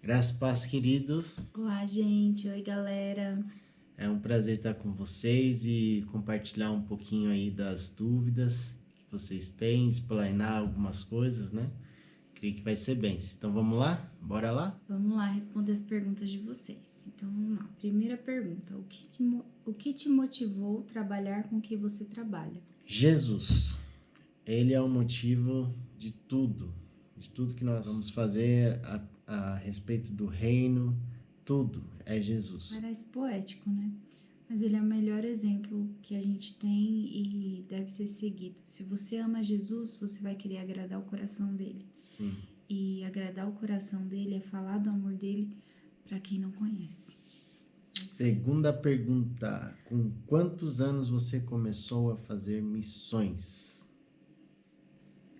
Graças e paz, queridos. Olá, gente. Oi, galera. É um prazer estar com vocês e compartilhar um pouquinho aí das dúvidas que vocês têm, explanar algumas coisas, né? Creio que vai ser bem. Então vamos lá? Bora lá? Vamos lá responder as perguntas de vocês. Então, vamos lá. Primeira pergunta. O que te motivou a trabalhar com o que você trabalha? Jesus. Ele é o motivo de tudo que nós vamos fazer a respeito do reino, tudo é Jesus. Parece poético, né? Mas ele é o melhor exemplo que a gente tem e deve ser seguido. Se você ama Jesus, você vai querer agradar o coração dele. Sim. E agradar o coração dele é falar do amor dele para quem não conhece. Segunda pergunta. Com quantos anos você começou a fazer missões?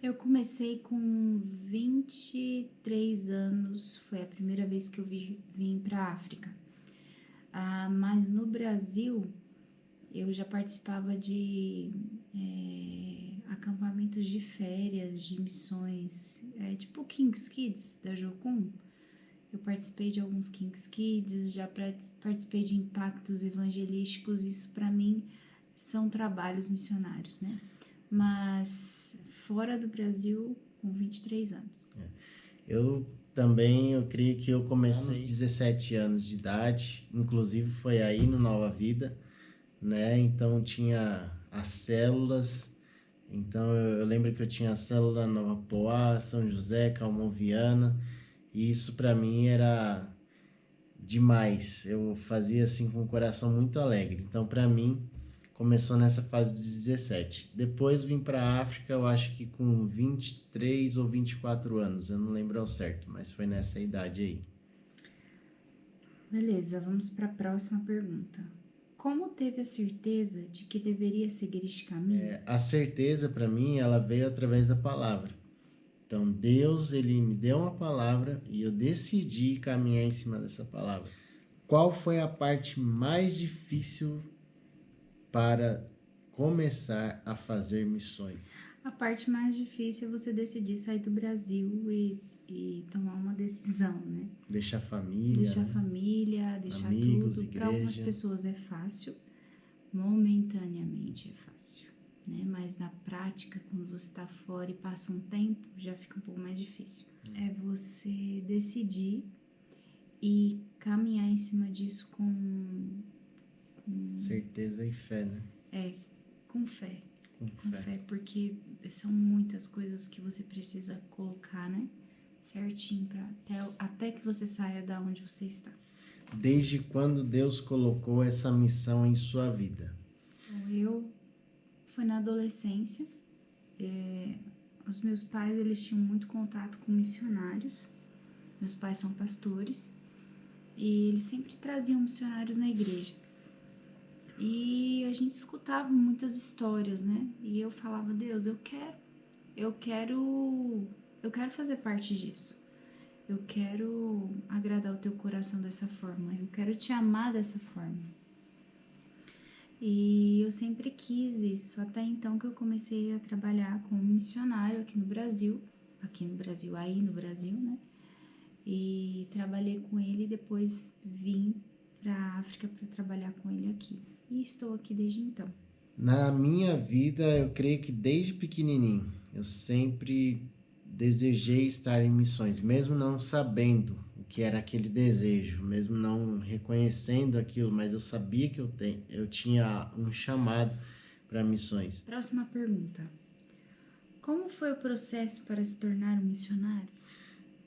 Eu comecei com 23 anos, foi a primeira vez que eu vim para a África. Mas no Brasil, eu já participava de acampamentos de férias, de missões, tipo King's Kids, da Jocum. Eu participei de alguns King's Kids, já participei de impactos evangelísticos, isso para mim são trabalhos missionários, né? Mas fora do Brasil, com 23 anos. Eu creio que eu comecei aos 17 anos de idade, inclusive foi aí no Nova Vida, né? Então tinha as células, então eu lembro que eu tinha a célula Nova Poá, São José, Calmoviana, e isso para mim era demais, eu fazia assim com o coração muito alegre, então para mim começou nessa fase dos 17. Depois vim para a África, eu acho que com 23 ou 24 anos, eu não lembro ao certo, mas foi nessa idade aí. Beleza, vamos para a próxima pergunta. Como teve a certeza de que deveria seguir este caminho? A certeza para mim, ela veio através da palavra. Então Deus, ele me deu uma palavra e eu decidi caminhar em cima dessa palavra. Qual foi a parte mais difícil para começar a fazer missões? A parte mais difícil é você decidir sair do Brasil e tomar uma decisão, né? Deixar a família. Deixar a família, deixar amigos, tudo. Para algumas pessoas é fácil, momentaneamente é fácil, né? Mas na prática, quando você está fora e passa um tempo, já fica um pouco mais difícil. É você decidir e caminhar em cima disso com certeza e fé, né? Com fé. Com fé, porque são muitas coisas que você precisa colocar, né? Certinho, até que você saia da onde você está. Desde quando Deus colocou essa missão em sua vida? Foi na adolescência. Os meus pais, eles tinham muito contato com missionários. Meus pais são pastores. E eles sempre traziam missionários na igreja. E a gente escutava muitas histórias, né? E eu falava, Deus, eu quero fazer parte disso. Eu quero agradar o teu coração dessa forma. Eu quero te amar dessa forma. E eu sempre quis isso, até então que eu comecei a trabalhar como missionário aqui no Brasil, aí no Brasil, né? E trabalhei com ele e depois vim para a África para trabalhar com ele aqui. E estou aqui desde então. Na minha vida, eu creio que desde pequenininho, eu sempre desejei estar em missões, mesmo não sabendo o que era aquele desejo, mesmo não reconhecendo aquilo, mas eu sabia que eu tinha um chamado para missões. Próxima pergunta. Como foi o processo para se tornar um missionário?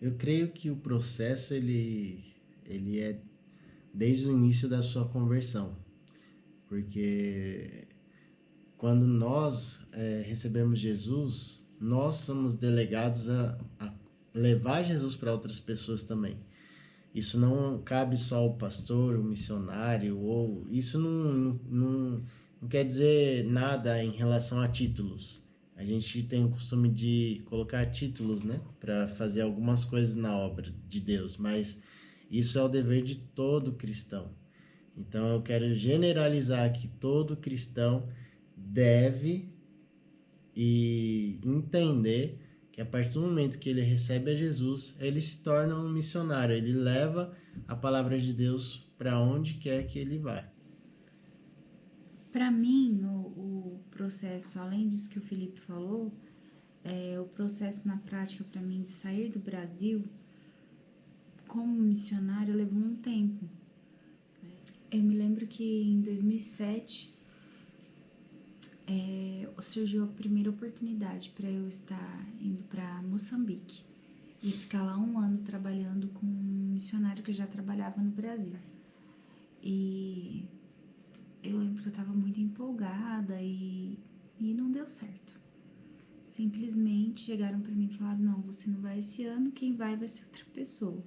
Eu creio que o processo ele é desde o início da sua conversão, porque quando nós recebemos Jesus, nós somos delegados a levar Jesus para outras pessoas também. Isso não cabe só ao pastor, o missionário, ou isso não quer dizer nada em relação a títulos. A gente tem o costume de colocar títulos, né, para fazer algumas coisas na obra de Deus, mas isso é o dever de todo cristão. Então eu quero generalizar que todo cristão deve e entender que a partir do momento que ele recebe a Jesus, ele se torna um missionário, ele leva a palavra de Deus para onde quer que ele vá. Para mim, o processo, além disso que o Felipe falou, o processo na prática para mim de sair do Brasil como missionária levou um tempo. Eu me lembro que em 2007 surgiu a primeira oportunidade para eu estar indo para Moçambique e ficar lá 1 ano trabalhando com um missionário que eu já trabalhava no Brasil. E eu lembro que eu estava muito empolgada e não deu certo. Simplesmente chegaram para mim e falaram: não, você não vai esse ano, quem vai ser outra pessoa.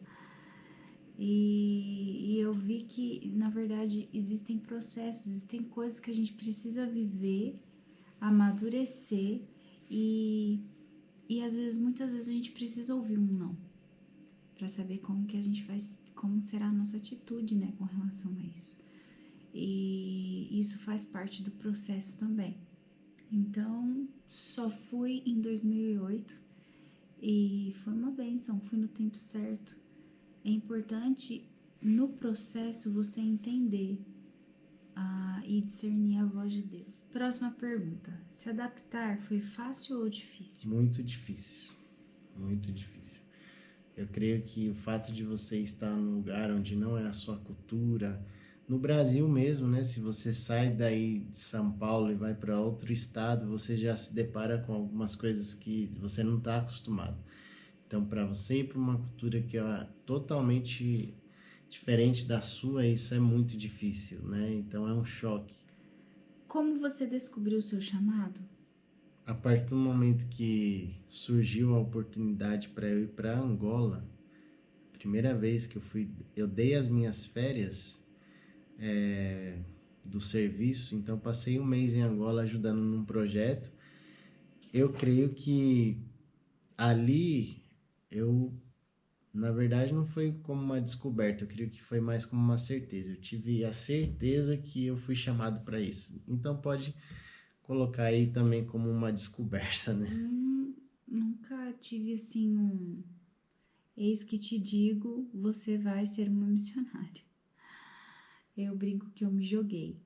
E eu vi que, na verdade, existem processos, existem coisas que a gente precisa viver, amadurecer e às vezes, muitas vezes a gente precisa ouvir um não para saber como que a gente faz, como será a nossa atitude, né, com relação a isso. E isso faz parte do processo também. Então, só fui em 2008 e foi uma bênção, fui no tempo certo. É importante no processo você entender e discernir a voz de Deus. Próxima pergunta: se adaptar foi fácil ou difícil? Muito difícil, muito difícil. Eu creio que o fato de você estar num lugar onde não é a sua cultura, no Brasil mesmo, né? Se você sai daí de São Paulo e vai para outro estado, você já se depara com algumas coisas que você não está acostumado. Então, para você ir para uma cultura que é totalmente diferente da sua, isso é muito difícil, né? Então, é um choque. Como você descobriu o seu chamado? A partir do momento que surgiu a oportunidade para eu ir para Angola, primeira vez que eu dei as minhas férias do serviço, então passei 1 mês em Angola ajudando num projeto. Eu creio que ali na verdade, não foi como uma descoberta, eu creio que foi mais como uma certeza. Eu tive a certeza que eu fui chamado para isso. Então pode colocar aí também como uma descoberta, né? Nunca tive assim eis que te digo, você vai ser uma missionária. Eu brinco que eu me joguei.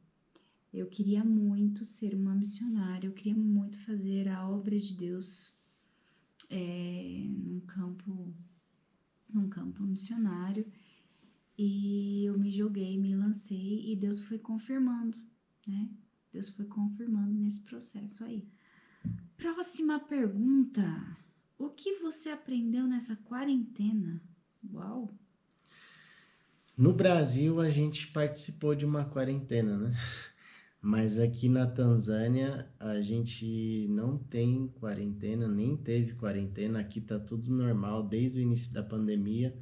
Eu queria muito ser uma missionária, eu queria muito fazer a obra de Deus num campo missionário, e eu me joguei, me lancei e Deus foi confirmando, né? Deus foi confirmando nesse processo aí. Próxima pergunta: o que você aprendeu nessa quarentena? Uau! No Brasil, a gente participou de uma quarentena, né? Mas aqui na Tanzânia, a gente não tem quarentena, nem teve quarentena. Aqui tá tudo normal desde o início da pandemia.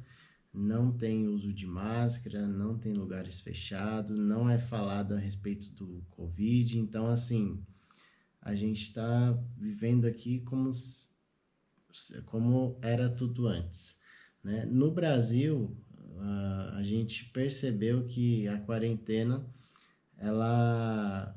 Não tem uso de máscara, não tem lugares fechados, não é falado a respeito do Covid. Então, assim, a gente está vivendo aqui como era tudo antes, né? No Brasil, a gente percebeu que a quarentena ela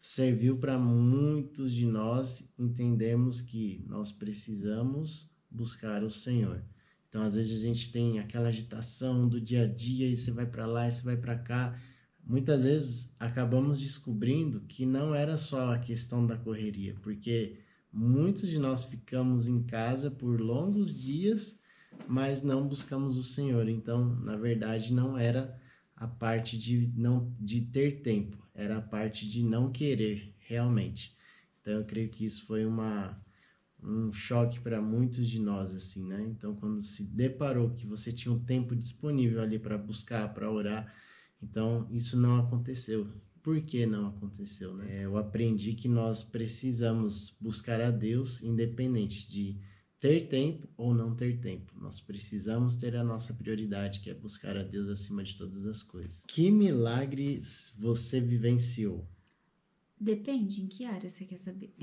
serviu para muitos de nós entendermos que nós precisamos buscar o Senhor. Então, às vezes a gente tem aquela agitação do dia a dia e você vai para lá e você vai para cá. Muitas vezes acabamos descobrindo que não era só a questão da correria, porque muitos de nós ficamos em casa por longos dias, mas não buscamos o Senhor. Então, na verdade, não era a parte de ter tempo, era a parte de não querer realmente. Então eu creio que isso foi um choque para muitos de nós, assim, né? Então quando se deparou que você tinha um tempo disponível ali para buscar, para orar, então isso não aconteceu. Por que não aconteceu, né? Eu aprendi que nós precisamos buscar a Deus independente de ter tempo ou não ter tempo. Nós precisamos ter a nossa prioridade, que é buscar a Deus acima de todas as coisas. Que milagres você vivenciou? Depende em que área você quer saber.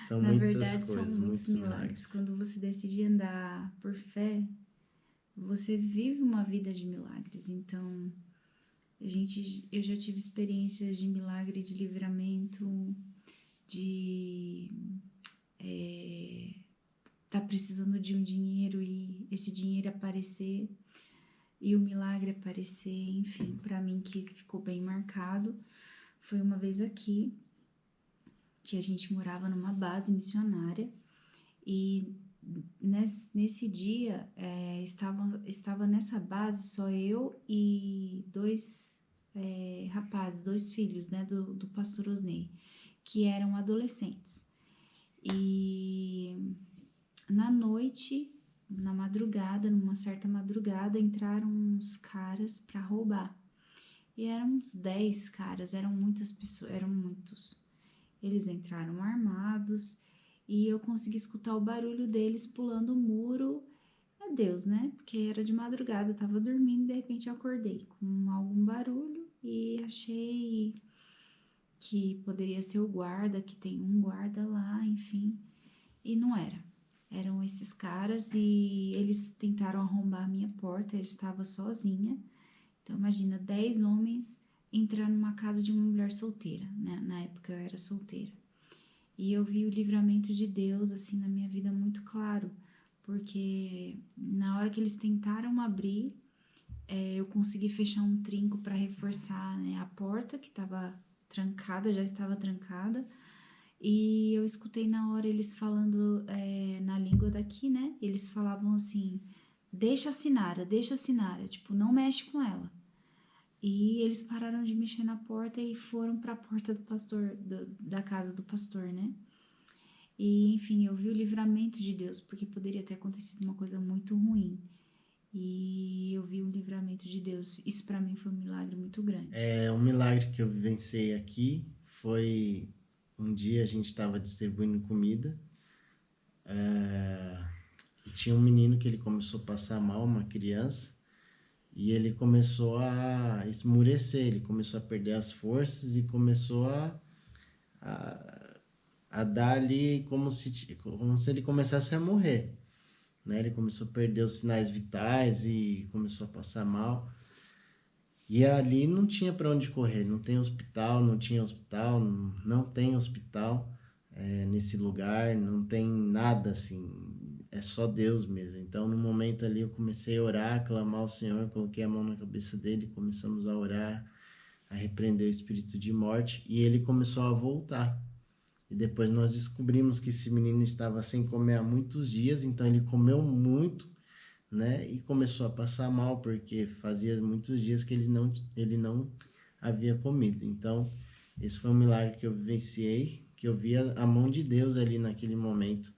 São Na muitas verdade, coisas, são muitos milagres. Quando você decide andar por fé, você vive uma vida de milagres. Então, eu já tive experiências de milagre de livramento, de tá precisando de um dinheiro e esse dinheiro aparecer e o milagre aparecer, enfim, para mim que ficou bem marcado. Foi uma vez aqui que a gente morava numa base missionária e nesse dia estava nessa base só eu e dois rapazes, dois filhos, né, do pastor Osnei, que eram adolescentes. E na noite, na madrugada, numa certa madrugada, entraram uns caras para roubar. E eram uns 10 caras, eram muitas pessoas, eram muitos. Eles entraram armados e eu consegui escutar o barulho deles pulando o muro. É Deus, né? Porque era de madrugada, eu tava dormindo e de repente eu acordei com algum barulho e achei que poderia ser o guarda, que tem um guarda lá, enfim. E não era. Eram esses caras e eles tentaram arrombar a minha porta, eu estava sozinha. Então imagina, 10 homens entrar numa casa de uma mulher solteira, né? Na época eu era solteira. E eu vi o livramento de Deus, assim, na minha vida muito claro. Porque na hora que eles tentaram abrir, eu consegui fechar um trinco para reforçar, né, a porta que estava trancada, já estava trancada. E eu escutei na hora eles falando na língua daqui, né? Eles falavam assim, deixa a Sinara, tipo, não mexe com ela. E eles pararam de mexer na porta e foram para a porta do pastor, da casa do pastor, né? E, enfim, eu vi o livramento de Deus, porque poderia ter acontecido uma coisa muito ruim. E eu vi o livramento de Deus. Isso para mim foi um milagre muito grande. Um milagre que eu vivenciei aqui foi um dia a gente estava distribuindo comida e tinha um menino que ele começou a passar mal, uma criança, e ele começou a esmurecer, ele começou a perder as forças e começou a dar ali como se ele começasse a morrer, né? Ele começou a perder os sinais vitais e começou a passar mal. E ali não tinha para onde correr, não tem hospital, não tinha hospital, não tem hospital nesse lugar, não tem nada assim, é só Deus mesmo. Então no momento ali eu comecei a orar, a clamar ao Senhor, coloquei a mão na cabeça dele, começamos a orar, a repreender o espírito de morte e ele começou a voltar. E depois nós descobrimos que esse menino estava sem comer há muitos dias, então ele comeu muito, né? E começou a passar mal, porque fazia muitos dias que ele não havia comido. Então, esse foi um milagre que eu vivenciei, que eu via a mão de Deus ali naquele momento.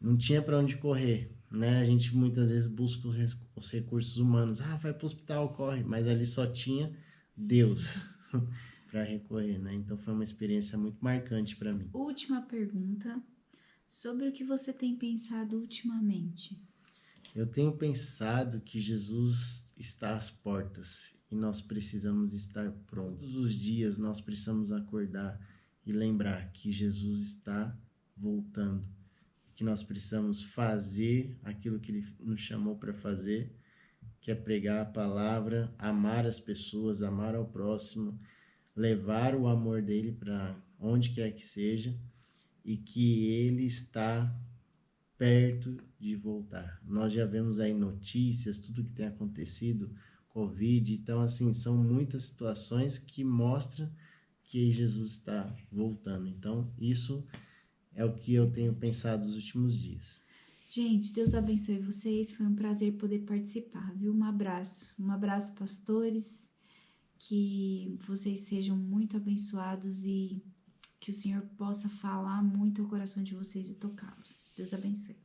Não tinha para onde correr, né? A gente muitas vezes busca os recursos humanos. Vai para o hospital, corre. Mas ali só tinha Deus para recorrer, né? Então, foi uma experiência muito marcante para mim. Última pergunta. Sobre o que você tem pensado ultimamente? Eu tenho pensado que Jesus está às portas e nós precisamos estar prontos. Todos os dias nós precisamos acordar e lembrar que Jesus está voltando, que nós precisamos fazer aquilo que Ele nos chamou para fazer, que é pregar a palavra, amar as pessoas, amar ao próximo, levar o amor dele para onde quer que seja e que Ele está perto de voltar. Nós já vemos aí notícias, tudo que tem acontecido, Covid, então assim, são muitas situações que mostram que Jesus está voltando. Então, isso é o que eu tenho pensado nos últimos dias. Gente, Deus abençoe vocês, foi um prazer poder participar, viu? Um abraço, pastores, que vocês sejam muito abençoados e que o Senhor possa falar muito ao coração de vocês e tocá-los. Deus abençoe.